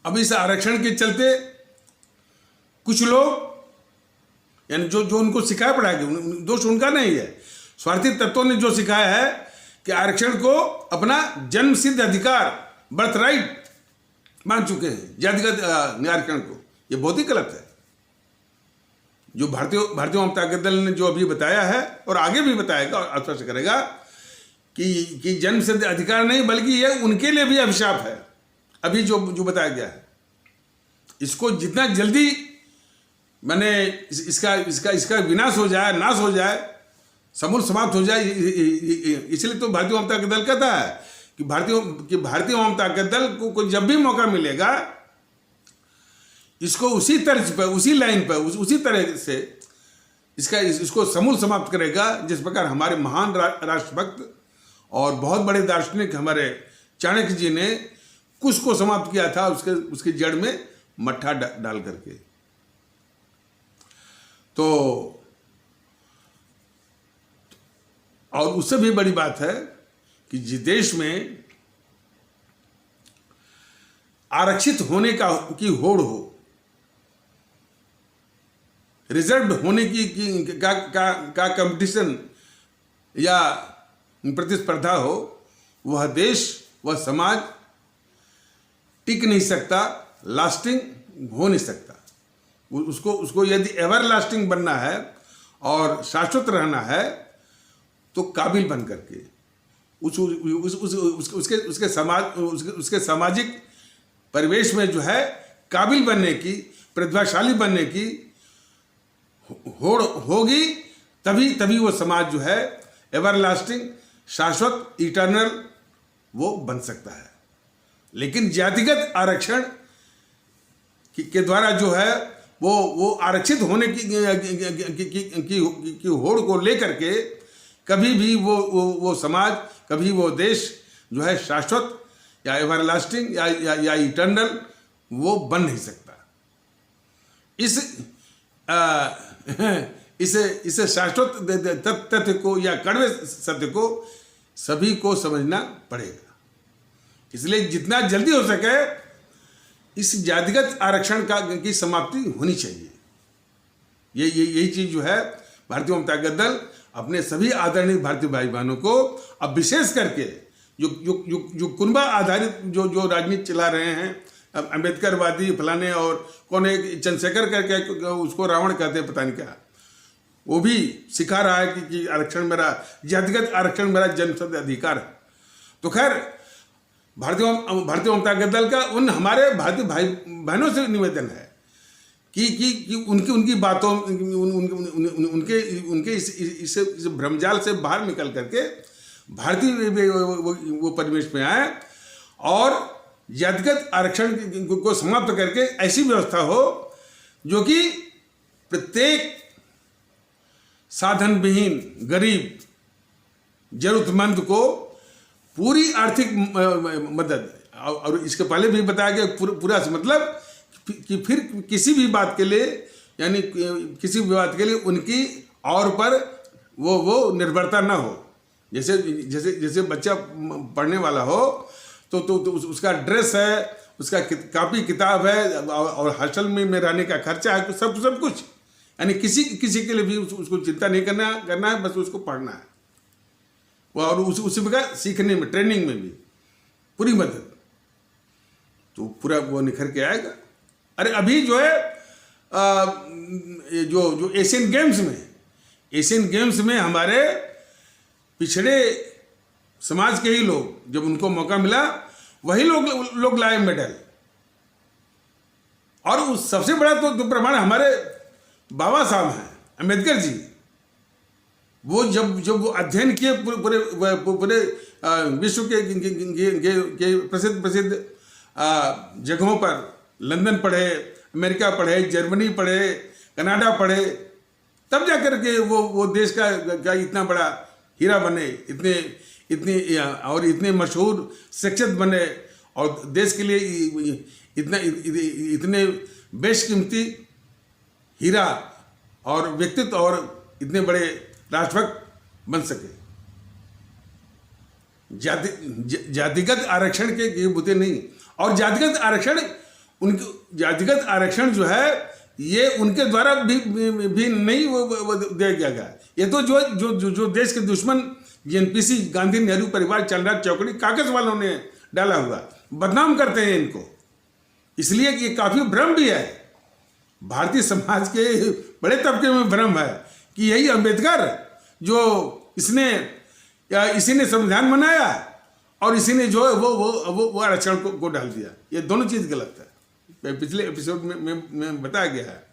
अब इस आरक्षण के चलते कुछ लोग, यानी जो उनको सिखाया पड़ा है, दोष उनका नहीं है, स्वार्थी तत्वों ने जो सिखाया है कि आरक्षण को अपना जन्म सिद्ध अधिकार, बर्थ राइट मान चुके हैं जातिगत आरक्षण को। ये बहुत ही गलत है। जो भारतीय जनता दल ने जो अभी बताया है और आगे भी बताएगा और आश्वस्त करेगा कि जन्म सिद्ध अधिकार नहीं, बल्कि ये उनके लिए भी अभिशाप है। अभी जो बताया गया है, इसको जितना जल्दी मैंने इसका विनाश हो जाए, नाश हो जाए, समूल समाप्त हो जाए, इसलिए तो भारतीय जनता दल कहता है कि भारतीय जनता दल को जब भी मौका मिलेगा, इसको उसी तर्ज पर, उसी लाइन पर, उसी तरह से इसको समूल समाप्त करेगा, जिस प्रकार हमारे महान राष्ट्रभक्त और बहुत बड़े दार्शनिक हमारे चाणक्य जी ने कुश को समाप्त किया था, उसके जड़ में मट्ठा डाल करके। तो और उससे भी बड़ी बात है कि जिस देश में आरक्षित होने की होड़ हो, रिजर्व होने का कंपटीशन या प्रतिस्पर्धा हो, वह देश, वह समाज टिक नहीं सकता, लास्टिंग हो नहीं सकता। उसको यदि एवर लास्टिंग बनना है और शाश्वत रहना है, तो काबिल बन करके उसके सामाजिक परिवेश में जो है काबिल बनने की, प्रतिभाशाली बनने की होड़ होगी, तभी वो समाज जो है एवर लास्टिंग, शाश्वत, इटर्नल वो बन सकता है। लेकिन जातिगत आरक्षण के द्वारा जो है वो आरक्षित होने की होड़ को लेकर के कभी भी वो समाज, कभी वो देश जो है शाश्वत या एवरलास्टिंग या इटर्नल वो बन नहीं सकता। इसे शाश्वत तथ्य को या कड़वे सत्य को सभी को समझना पड़ेगा। इसलिए जितना जल्दी हो सके इस जातिगत आरक्षण की समाप्ति होनी चाहिए। यही चीज जो है भारतीय जनता दल अपने सभी आदरणीय भारतीय भाई बहनों को, अब विशेष करके जो कुनबा आधारित जो राजनीति चला रहे हैं, अम्बेडकरवादी फलाने, और कौन एक चंद्रशेखर करके उसको रावण कहते हैं, पता नहीं क्या, वो भी सिखा रहा है कि आरक्षण मेरा, जातिगत आरक्षण मेरा जन्मसिद्ध अधिकार है। तो खैर भारतीय जनता दल का उन हमारे भारतीय भाई बहनों से निवेदन है कि उनकी बातों, उनके इस भ्रमजाल से बाहर निकल करके भारतीय वो परिवेश में आए और जातिगत आरक्षण को समाप्त करके ऐसी व्यवस्था हो जो कि प्रत्येक साधन विहीन गरीब जरूरतमंद को पूरी आर्थिक मदद, और इसके पहले भी बताया गया पूरा से मतलब कि फिर किसी भी बात के लिए, यानी किसी भी बात के लिए उनकी और पर वो निर्भरता ना हो। जैसे बच्चा पढ़ने वाला हो तो उसका ड्रेस है, उसका कापी किताब है, और हॉस्टल में रहने का खर्चा है, सब कुछ, यानी किसी के लिए भी उसको चिंता नहीं करना है, बस उसको पढ़ना है, और उसी प्रकार सीखने में, ट्रेनिंग में भी पूरी मदद, तो पूरा वो निखर के आएगा। अरे अभी जो है जो एशियन गेम्स में हमारे पिछड़े समाज के ही लोग, जब उनको मौका मिला वही लोग लाए मेडल, और उस सबसे बड़ा तो प्रमाण हमारे बाबा साहब हैं, अम्बेडकर जी। वो जब वो अध्ययन किए पूरे विश्व के प्रसिद्ध जगहों पर, लंदन पढ़े, अमेरिका पढ़े, जर्मनी पढ़े, कनाडा पढ़े, तब जाकर के वो देश का इतना बड़ा हीरा बने, इतने मशहूर शख्सियत बने, और देश के लिए इतने बेशकीमती हीरा और व्यक्तित्व और इतने बड़े राष्ट्रभक्त बन सके। जातिगत आरक्षण के बुते नहीं, और जातिगत आरक्षण जो है ये उनके द्वारा भी नहीं वो दिया गया। ये तो जो देश के दुश्मन एनपीसी, गांधी नेहरू परिवार, चंद्रनाथ चौकड़ी, कागज वालों ने डाला हुआ, बदनाम करते हैं इनको, इसलिए कि ये काफी भ्रम भी है, भारतीय समाज के बड़े तबके में भ्रम है कि यही अम्बेडकर जो इसी ने संविधान बनाया और इसी ने जो है वो आरक्षण को डाल दिया। ये दोनों चीज गलत है। पिछले एपिसोड में बताया गया है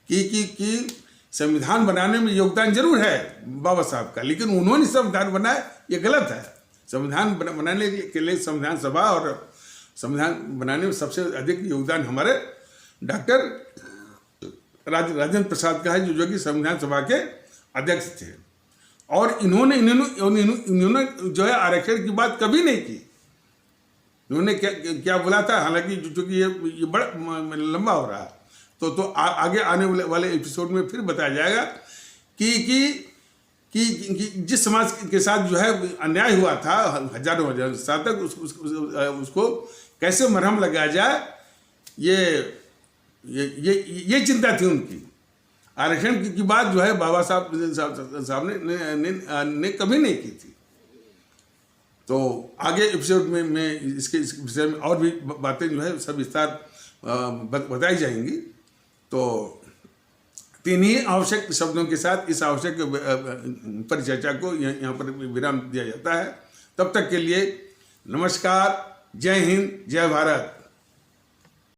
कि संविधान बनाने में योगदान जरूर है बाबा साहब का, लेकिन उन्होंने संविधान बनाया, ये गलत है। संविधान बनाने के लिए संविधान सभा, और संविधान बनाने में सबसे अधिक योगदान हमारे डॉक्टर राजेंद्र प्रसाद का है, जो कि संविधान सभा के अध्यक्ष थे, और इन्होंने जो है आरक्षण की बात कभी नहीं की। इन्होंने क्या बोला था, हालांकि चूंकि ये बड़ा लंबा हो रहा है, तो आगे आने वाले एपिसोड में फिर बताया जाएगा कि जिस समाज के साथ जो है अन्याय हुआ था हजारों साल तक, उसको कैसे मरहम लगाया जाए, ये चिंता थी उनकी। आरक्षण की बात जो है बाबा साहब ने कभी नहीं की थी। तो आगे एपिसोड में इसके विषय में और भी बातें जो है सब विस्तार बताई जाएंगी। तो तीन ही आवश्यक शब्दों के साथ इस आवश्यक परिचर्चा को यहाँ पर विराम दिया जाता है। तब तक के लिए नमस्कार, जय हिंद, जय भारत।